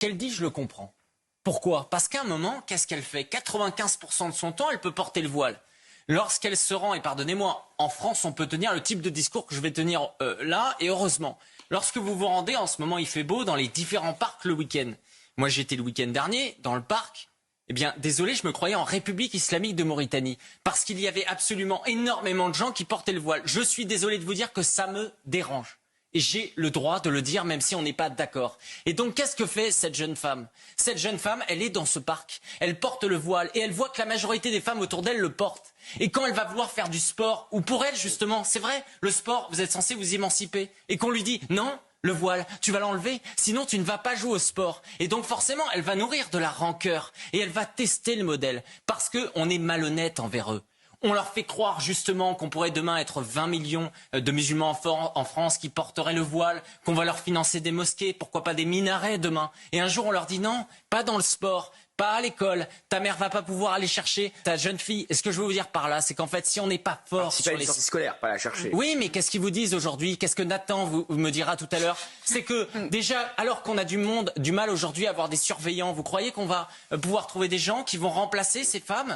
qu'elle dit, je le comprends. Pourquoi? Parce qu'à un moment, qu'est-ce qu'elle fait? 95% de son temps, elle peut porter le voile. Lorsqu'elle se rend, et pardonnez-moi, en France, on peut tenir le type de discours que je vais tenir là, et heureusement. Lorsque vous vous rendez, en ce moment il fait beau, dans les différents parcs le week-end. Moi j'étais le week-end dernier, dans le parc. Eh bien, désolé, je me croyais en République islamique de Mauritanie. Parce qu'il y avait absolument énormément de gens qui portaient le voile. Je suis désolé de vous dire que ça me dérange. Et j'ai le droit de le dire, même si on n'est pas d'accord. Et donc, qu'est-ce que fait cette jeune femme? Cette jeune femme, elle est dans ce parc. Elle porte le voile et elle voit que la majorité des femmes autour d'elle le portent. Et quand elle va vouloir faire du sport, ou pour elle, justement, c'est vrai, le sport, vous êtes censé vous émanciper. Et qu'on lui dit, non, le voile, tu vas l'enlever, sinon tu ne vas pas jouer au sport. Et donc, forcément, elle va nourrir de la rancœur. Et elle va tester le modèle. Parce qu'on est malhonnête envers eux. On leur fait croire justement qu'on pourrait demain être 20 millions de musulmans en France qui porteraient le voile, qu'on va leur financer des mosquées, pourquoi pas des minarets demain. Et un jour on leur dit non, pas dans le sport, pas à l'école, ta mère va pas pouvoir aller chercher ta jeune fille. Et ce que je veux vous dire par là, c'est qu'en fait si on n'est pas fort sur les sorties scolaires, pas la chercher. Oui, mais qu'est-ce qu'ils vous disent aujourd'hui? Qu'est-ce que Nathan vous me dira tout à l'heure? C'est que déjà, alors qu'on a du mal aujourd'hui à avoir des surveillants, vous croyez qu'on va pouvoir trouver des gens qui vont remplacer ces femmes?